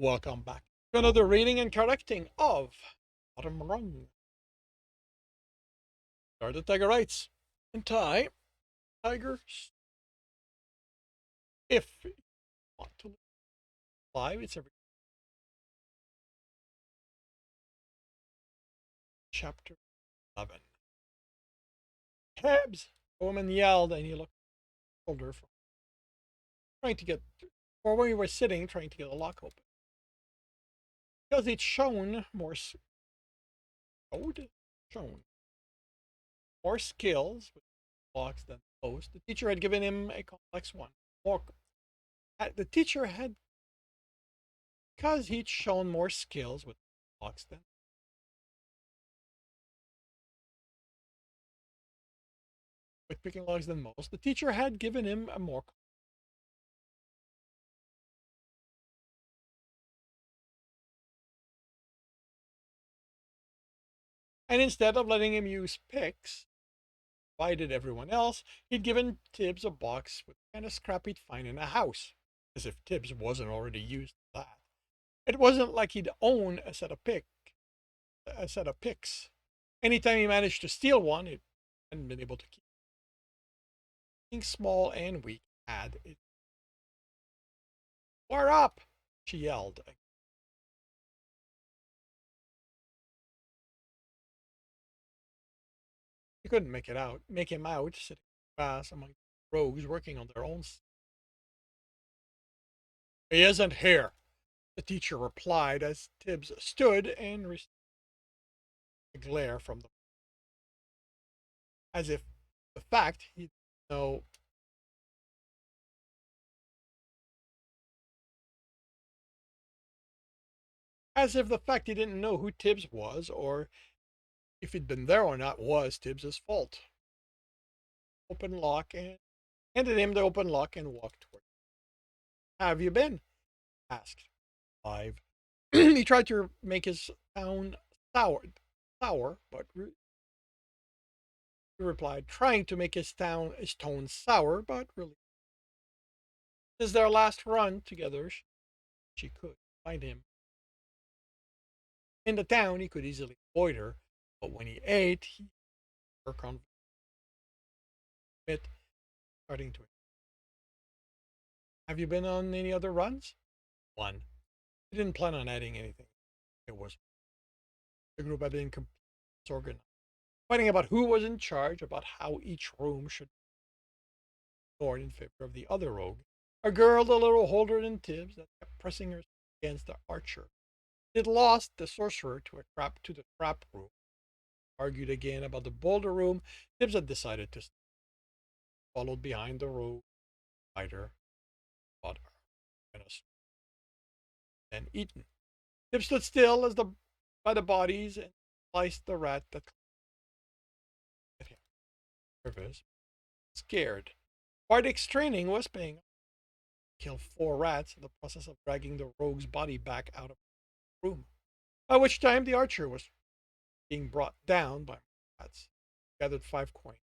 Welcome back to another reading and correcting of Rung. Are the tiger writes in Thai, tigers, if you want to live, it's every chapter 11. Tibs, the woman yelled, and he looked at the shoulder for trying to get, or when we were sitting, trying to get the lock open. Because it shown more skills with locks than most. The teacher had given him a complex one. More, the teacher had because he'd shown more skills with locks than with picking locks than most. The teacher had given him a more and instead of letting him use picks, provided everyone else, he'd given Tibbs a box with the kind of scrap he'd find in a house, as if Tibbs wasn't already used to that. It wasn't like he'd own a set of picks. Anytime he managed to steal one, he hadn't been able to keep. Being small and weak had it. We're up! She yelled. He couldn't make him out, sitting fast among rogues working on their own. He isn't here, the teacher replied as Tibbs stood and received a glare from the as if the fact he know as if the fact he didn't know who Tibbs was or if he'd been there or not was Tibbs's fault. Open lock and handed him the open lock and walked toward him. How have you been? Asked Clive. He tried to make his tone sour, but he replied, trying to make his tone sour, but really. This is their last run together. She could find him. In the town, he could easily avoid her, but when he ate, he her bit starting to. Have you been on any other runs? One. He didn't plan on adding anything. It was the group had been disorganized, fighting about who was in charge, about how each room should be ignored in favor of the other rogue. A girl a little older than Tibbs that kept pressing her against the archer. It lost the sorcerer to the trap room. Argued again about the boulder room. Tibbs had decided to followed behind the rogue fighter, fought and eaten. Tibbs stood still by the bodies and sliced the rat that at him. Nervous, scared. Bardic's training was paying off. Killed 4 rats in the process of dragging the rogue's body back out of the room. By which time the archer was being brought down by rats. Gathered 5 coins,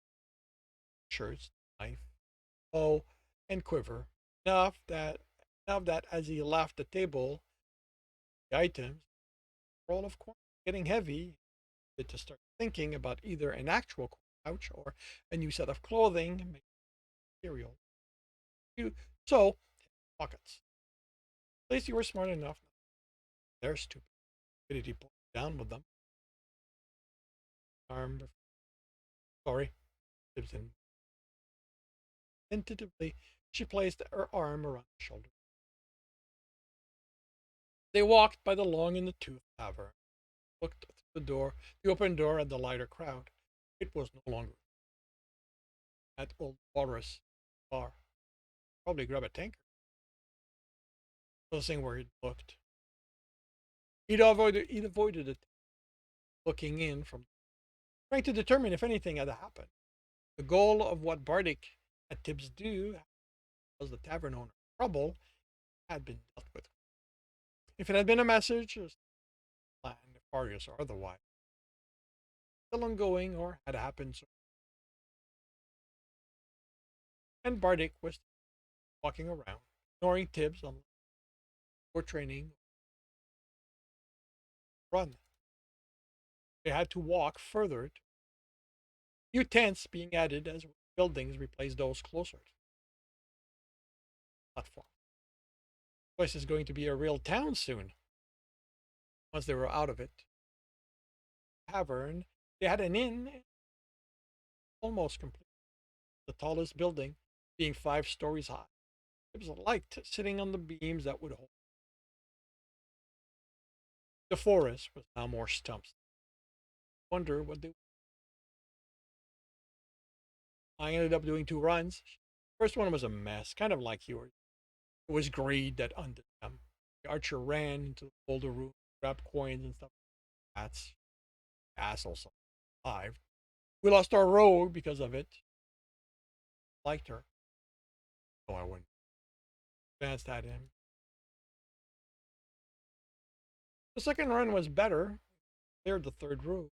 shirts, knife, bow, and quiver. Enough that as he left the table, the items, roll of coins getting heavy, to start thinking about either an actual pouch or a new set of clothing, material. So, pockets. At least you were smart enough. They're stupid. Did he pull down with them? Arm. Sorry. Tentatively, she placed her arm around his shoulder. They walked by the long in the tooth tavern, looked through the open door at the lighter crowd. It was no longer at old Walrus bar. Probably grab a tanker. Noticing where he'd looked. He'd avoided it, looking in from trying to determine if anything had happened. The goal of what Bardic at Tibbs do was the tavern owner's trouble had been dealt with. If it had been a message, or plan, nefarious or otherwise, still ongoing or had happened so. And Bardic was walking around, ignoring Tibbs on poor training, run. They had to walk further, new tents being added as buildings replaced those closer to the platform. The place is going to be a real town soon. Once they were out of it, tavern, they had an inn almost complete. The tallest building being 5 stories high. It was a light sitting on the beams that would hold. The forest was now more stumps. Wonder what they. I ended up doing 2 runs. First one was a mess, kind of like yours. It was greed that undid them. The archer ran into the boulder room, grabbed coins and stuff. That's assholes alive. We lost our rogue because of it. Liked her. Oh, I wouldn't. Advanced at him. The second run was better. Cleared the third room.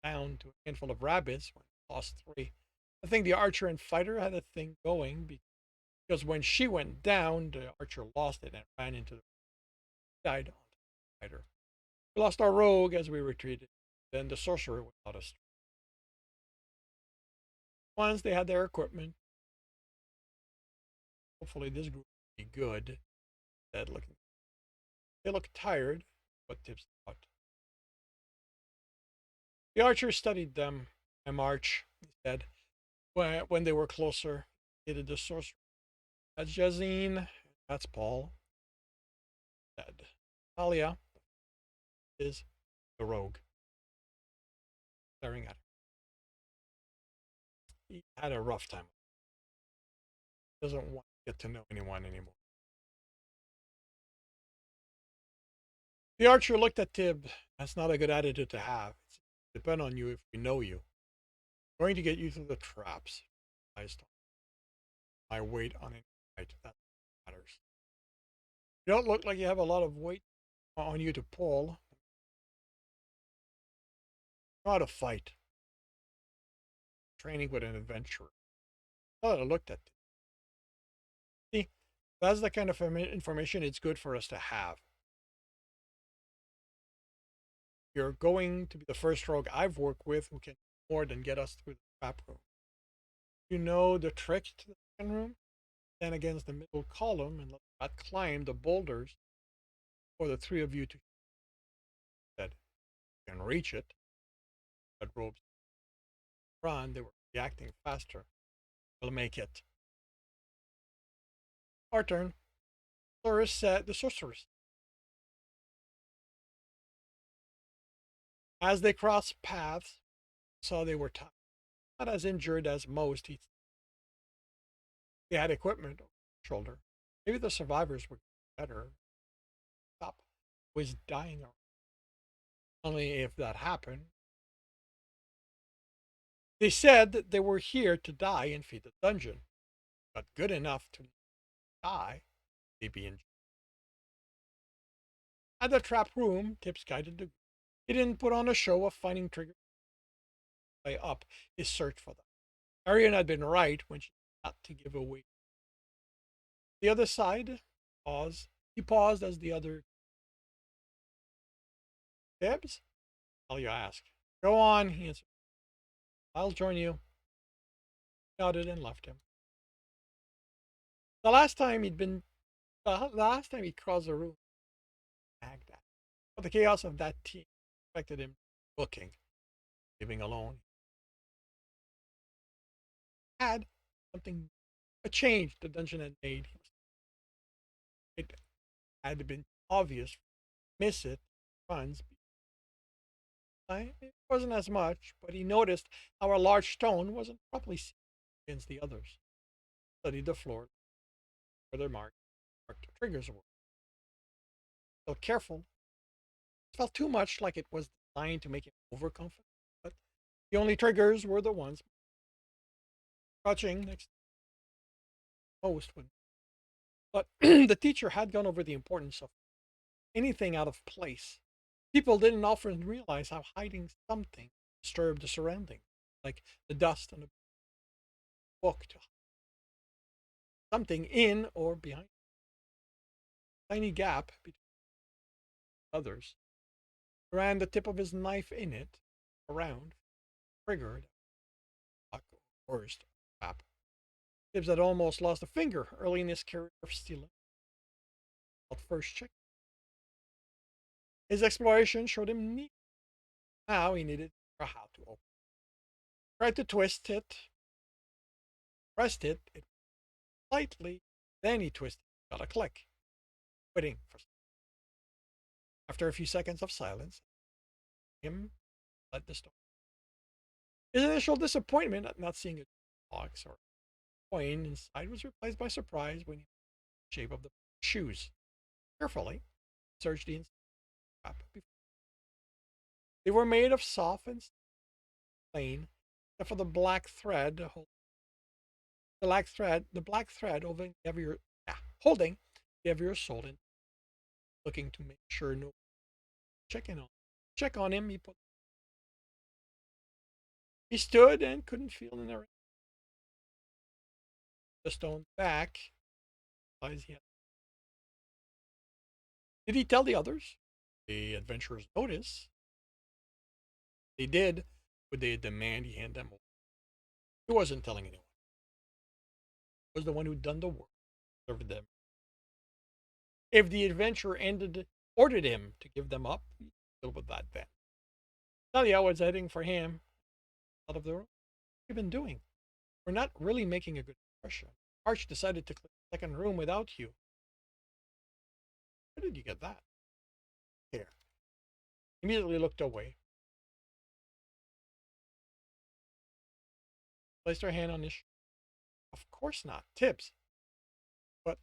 Down to a handful of rabbits. Lost 3. I think the archer and fighter had a thing going because when she went down, the archer lost it and ran into the died on the fighter. We lost our rogue as we retreated. Then the sorcerer without us. Once they had their equipment, hopefully this group will be good. Dead looking. They look tired, but Tibs thought. The archer studied them. I march, he said. When they were closer, he did the sorcerer. That's Jazine. That's Paul. Dead. Talia is the rogue. Staring at her. He had a rough time. Doesn't want to get to know anyone anymore. The archer looked at Tib. That's not a good attitude to have. It's depend on you if we know you. I'm going to get you through the traps. My weight on it. Right, that matters. You don't look like you have a lot of weight on you to pull. You know how to fight. Training with an adventurer. I looked at it. See, that's the kind of information it's good for us to have. You're going to be the first rogue I've worked with who can do more than get us through the trap room. You know the trick to the second room? Stand against the middle column and let that climb the boulders for the 3 of you to said. You can reach it. But ropes run, they were reacting faster. We'll make it. Our turn. The sorceress. As they crossed paths, saw they were tired. Not as injured as most. They had equipment on their shoulder. Maybe the survivors were better. Stop was dying. Only if that happened. They said that they were here to die and feed the dungeon, but good enough to die, they'd be injured. At the trap room, Tibs guided the. He didn't put on a show of finding triggers. Way up his search for them. Arian had been right when she had to give away. The other side, pause. He paused as the other. Tibs? Talia asked. Go on, he answered. I'll join you. He nodded and left him. The last time he crossed the room, but the chaos of that team affected him looking, living alone. Had something, a change the dungeon had made. It had been obvious. Miss it, runs. It wasn't as much, but he noticed how a large stone wasn't properly seen against the others. Studied the floor where their marked triggers were. So careful. It felt too much like it was designed to make him overconfident, but the only triggers were the ones crouching next to the post. But the teacher had gone over the importance of anything out of place. People didn't often realize how hiding something disturbed the surrounding, like the dust on a book, to something in or behind. A tiny gap between others. Ran the tip of his knife in it, around, triggered, worst, trap. Tibs had almost lost a finger early in his career of stealing. At first check. His exploration showed him neat. Now he needed to how to open. Tried to twist it, pressed it slightly, then he twisted, got a click, waiting for. After a few seconds of silence, him led the story. His initial disappointment at not seeing a box or coin inside was replaced by surprise when he the shape of the shoes. Carefully, searched the inside. They were made of soft and plain, except for the black thread. The black thread holding the heavier soul in, looking to make sure no check on him. He stood and couldn't feel in the stone's back. Did he tell the others? The adventurers noticed. They did. Would they demand he hand them over? He wasn't telling anyone. He was the one who'd done the work, served them. If the adventurer ordered him to give them up, he'd deal with that then. Talia was heading for him out of the room. What have you been doing? We're not really making a good impression. Arch decided to clear the second room without you. Where did you get that? Here. Immediately looked away. Placed her hand on his shoulder. Of course not. Tibs. But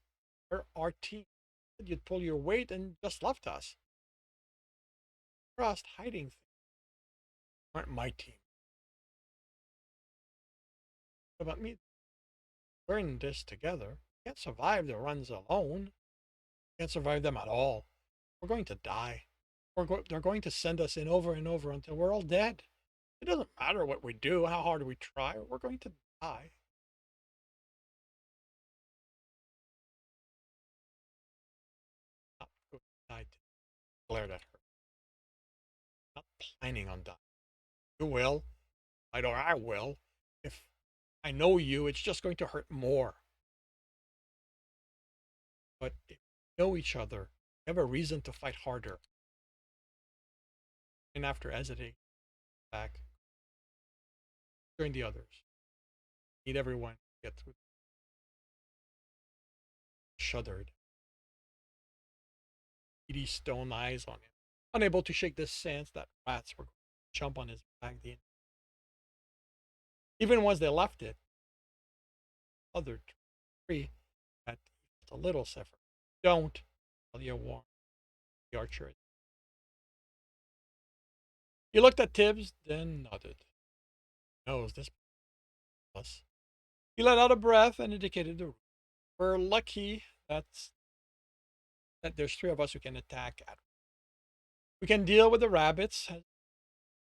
we're our team. You'd pull your weight and just left us. Trust hiding things. Aren't my team. What about me? We're in this together. Can't survive the runs alone. Can't survive them at all. We're going to die. They're going to send us in over and over until we're all dead. It doesn't matter what we do, how hard we try. We're going to die. Not going to die. Glared at her. Not planning on dying. You will. I will. If I know you, it's just going to hurt more. But if we know each other, we have a reason to fight harder. And after hesitating, back, join the others. Need everyone to get through. Shuddered. Beady stone eyes on him, unable to shake the sense that rats were going to jump on his back. Even once they left it, other tree that a little safer. Don't, tell you warned the archer. He looked at Tibs, then nodded. Knows this plus. He let out a breath and indicated the room. We're lucky that there's three of us who can attack at. We can deal with the rabbits to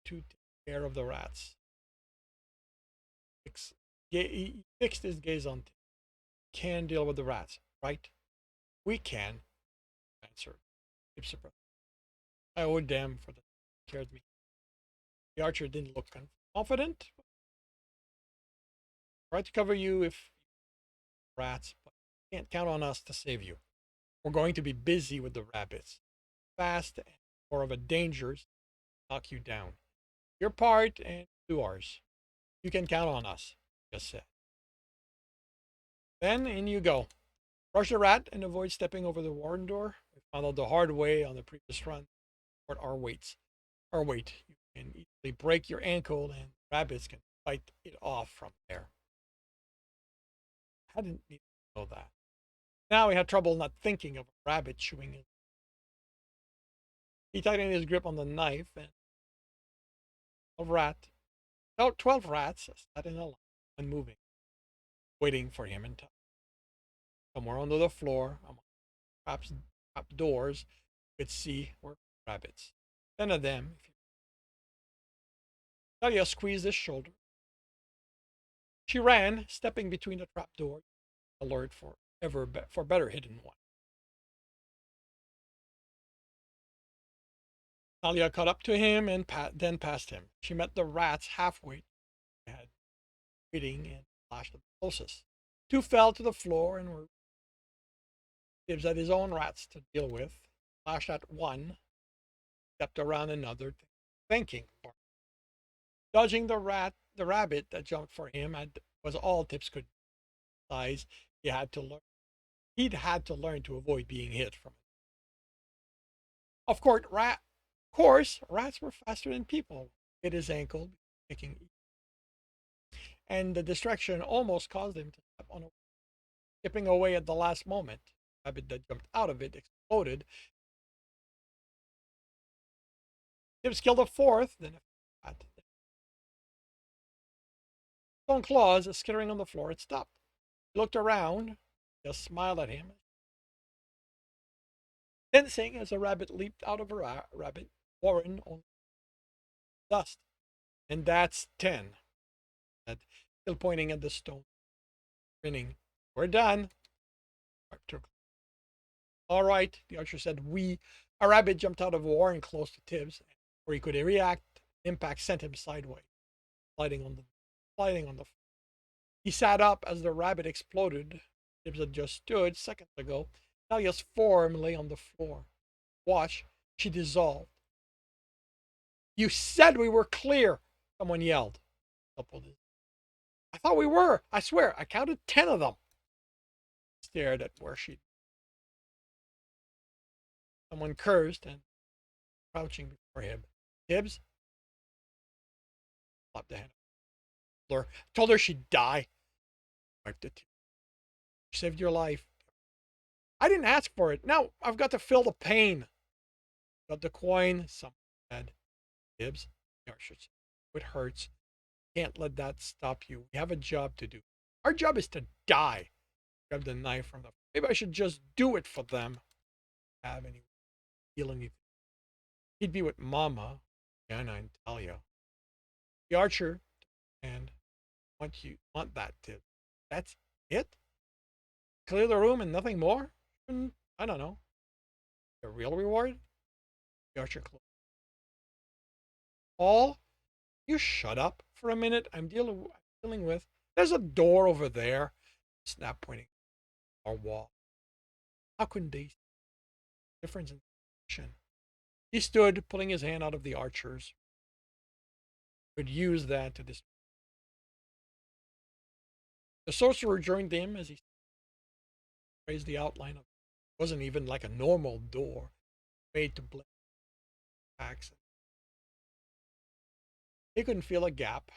take care of the rats. He fixed his gaze on Tibs. Can deal with the rats, right? We can, answered. Tibs surprised. I owed them for the cared me. The archer didn't look confident. Tried to cover you if rats, but you can't count on us to save you. We're going to be busy with the rabbits. Fast and more of a danger to knock you down. Your part and do ours. You can count on us, just said. Then in you go. Rush the rat and avoid stepping over the warden door. We found out the hard way on the previous run. Our weight. You can easily break your ankle and rabbits can fight it off from there. I didn't need to know that. Now he had trouble not thinking of a rabbit chewing it. He tightened his grip on the knife and about 12 rats sat in a line, unmoving, waiting for him in time. Somewhere under the floor, among trap doors, you could see were rabbits. 10 of them. Talia squeezed his shoulder. She ran, stepping between the trap doors, alert for better hidden one. Talia caught up to him and then passed him. She met the rats halfway. They had waiting and flashed the closest. Two fell to the floor and were Tibs had his own rats to deal with. Flashed at one, stepped around another, thinking. Dodging the rabbit that jumped for him was all Tibs could size. He had to learn. He'd had to learn to avoid being hit from it. Of course, rats were faster than people. Hit his ankle, kicking, and the distraction almost caused him to step on a skipping away at the last moment. The rabbit that jumped out of it exploded. Tibs killed a fourth, then a rat. Stone claws skittering on the floor, it stopped. He looked around, just smiled at him. Tensing as a rabbit leaped out of a rabbit warren on dust. And that's 10. Still pointing at the stone. Grinning. We're done. All right, the archer said. A rabbit jumped out of a warren close to Tibs, where he could react. Impact sent him sideways, sliding on the floor. He sat up as the rabbit exploded. Tibs had just stood seconds ago. Talia's form lay on the floor. Watch, she dissolved. You said we were clear, someone yelled. I thought we were. I swear, I counted 10 of them. Stared at where she'd. Someone cursed and crouching before him. Tibs? Slapped the hand. Told her she'd die. Wiped the tears. She saved your life. I didn't ask for it. Now I've got to feel the pain. Got the coin. Someone said. Tibs? It hurts. Can't let that stop you. We have a job to do. Our job is to die. Grab the knife from the. Maybe I should just do it for them. Have any feeling? He'd be with Mama, Anna, and Talia. The archer, and want that tip. That's it. Clear the room and nothing more. I don't know. The real reward. The archer closed. All. You shut up for a minute. I'm dealing with. There's a door over there. Snap pointing our wall. How couldn't they see the difference in action? He stood, pulling his hand out of the archer's. Could use that to distract. The sorcerer joined him as he raised the outline of it. It wasn't even like a normal door made to blend packs. He couldn't feel a gap.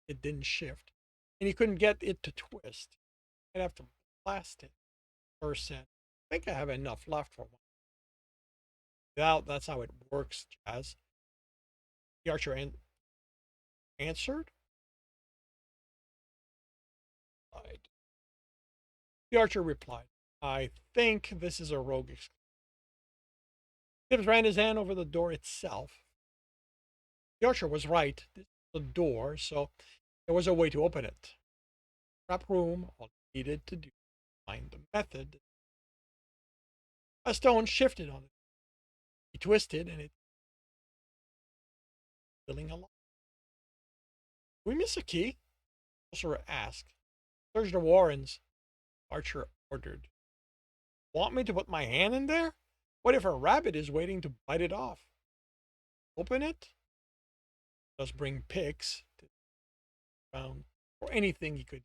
It didn't shift. And he couldn't get it to twist. I'd have to blast it. First said, I think I have enough left for one. Well, that's how it works, Jazz. The archer answered. The archer replied, I think this is a rogue exclusion. Tibs ran his hand over the door itself. The archer was right. This was the door, so there was a way to open it. Trap room, all he needed to do find the method. A stone shifted on it. He twisted and it filling a lock. We miss a key? The sorcerer asked. Search the warrens. Archer ordered. Want me to put my hand in there? What if a rabbit is waiting to bite it off? Open it? Just bring picks to found or anything he could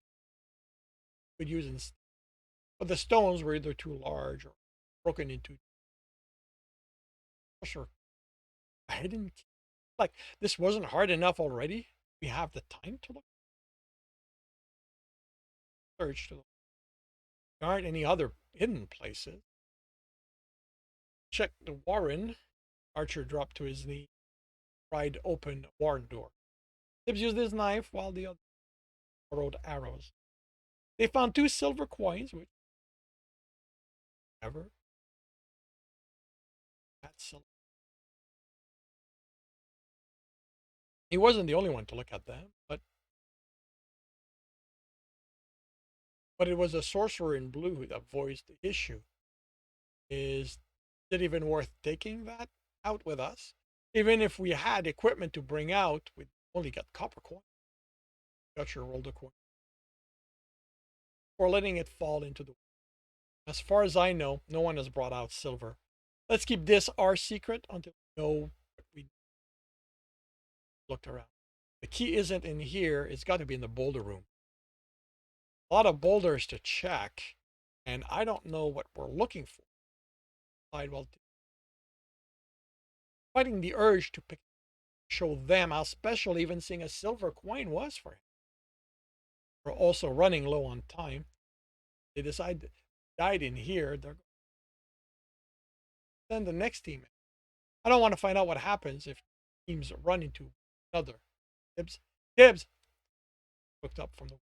use instead. But the stones were either too large or broken into. Sure, I didn't like this wasn't hard enough already. We have the time to look. Search to look. There aren't any other hidden places. Check the warren. Archer dropped to his knee, pried open warren door. Tibs used his knife while the other borrowed arrows. They found 2 silver coins, which never had silver. He wasn't the only one to look at them, but it was a sorcerer in blue that voiced the issue. Is it even worth taking that? out with us. Even if we had equipment to bring out, we'd only get copper coin. Got your rolled a coin. Or letting it fall into the. As far as I know, no one has brought out silver. Let's keep this our secret until we know what we looked around. The key isn't in here, it's got to be in the boulder room. A lot of boulders to check, and I don't know what we're looking for. While fighting the urge to show them how special even seeing a silver coin was for him. We're also running low on time. They decide to died in here. They're send the next team. I don't want to find out what happens if teams run into another. Tibs, Tibs, looked up from the.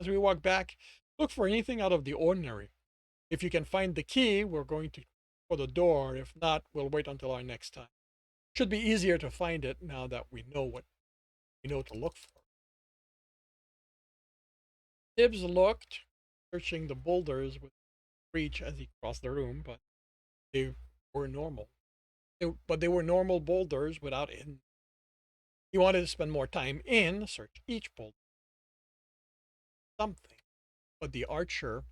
As we walk back, look for anything out of the ordinary. If you can find the key, we're going to for the door. If not, we'll wait until our next time. Should be easier to find it now that we know what we know to look for. Tibs looked, searching the boulders with reach as he crossed the room, but they were normal. They were normal boulders without hidden. He wanted to spend more time in, search each boulder. Something, but the archer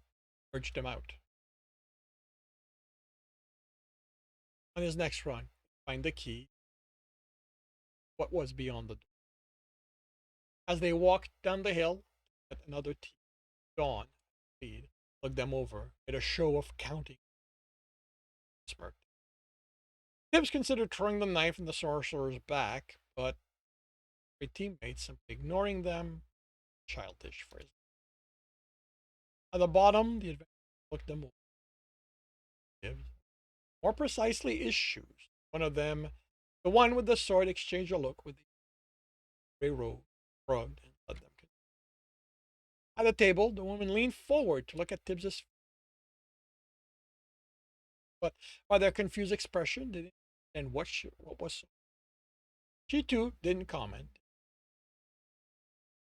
urged him out. On his next run, find the key. What was beyond the door? As they walked down the hill, at another team, Dawn, speed, looked them over, made a show of counting. Smirked. Tibs considered throwing the knife in the sorcerer's back, but three teammates simply ignoring them, childish for his. At the bottom, the adventurer looked them over. Tibs, more precisely, his shoes. One of them, the one with the sword, exchanged a look with the gray robe, shrugged, and let them continue. At the table, the woman leaned forward to look at Tibbs's face. But by their confused expression, they didn't understand what was so. She too didn't comment.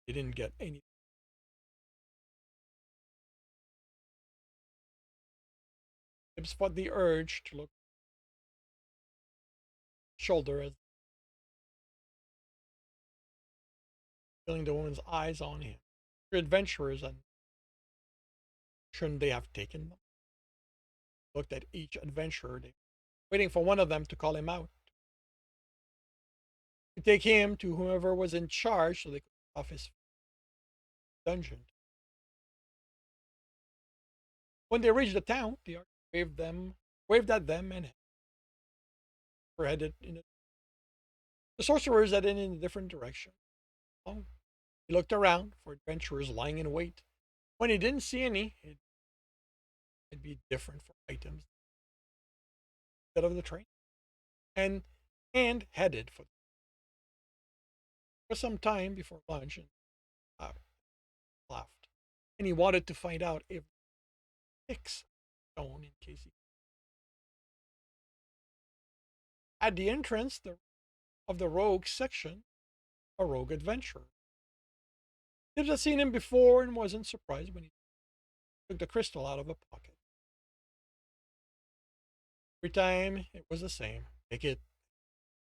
They didn't get any. Tibbs fought the urge to look shoulder as feeling the woman's eyes on him. They're adventurers, and shouldn't they have taken them? Looked at each adventurer, waiting for one of them to call him out. To take him to whoever was in charge so they could off his dungeon. When they reached the town, the archer waved at them, and were headed in the sorcerers headed in a different direction. Oh, he looked around for adventurers lying in wait. When he didn't see any, it'd be different for items instead of the train, and headed for some time before lunch, and laughed. And he wanted to find out if six shown in case he. At the entrance of the rogue section, a rogue adventurer. Tibbs had seen him before and wasn't surprised when he took the crystal out of a pocket. Every time it was the same. Take it.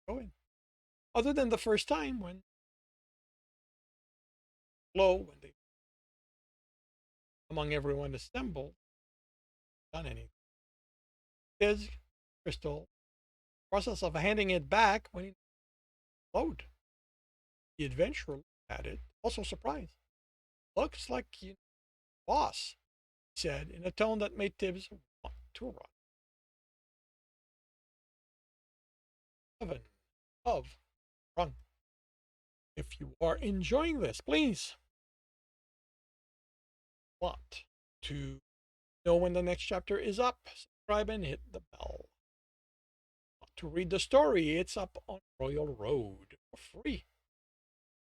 Go in. Other than the first time when when they among everyone assembled, done anything. His crystal process of handing it back when he glowed. The adventurer looked at it, also surprised. Looks like you boss, he said in a tone that made Tibbs want to run. 7 of Rung. If you are enjoying this, please want to know when the next chapter is up, subscribe and hit the bell. Want to read the story, it's up on Royal Road for free.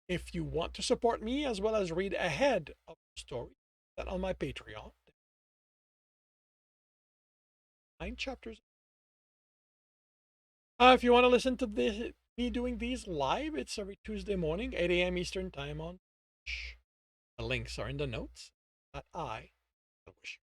If you want to support me as well as read ahead of the story, that on my Patreon. 9 chapters. If you want to listen to me doing these live, it's every Tuesday morning, 8 a.m. Eastern Time on Twitch. The links are in the notes. That I wish you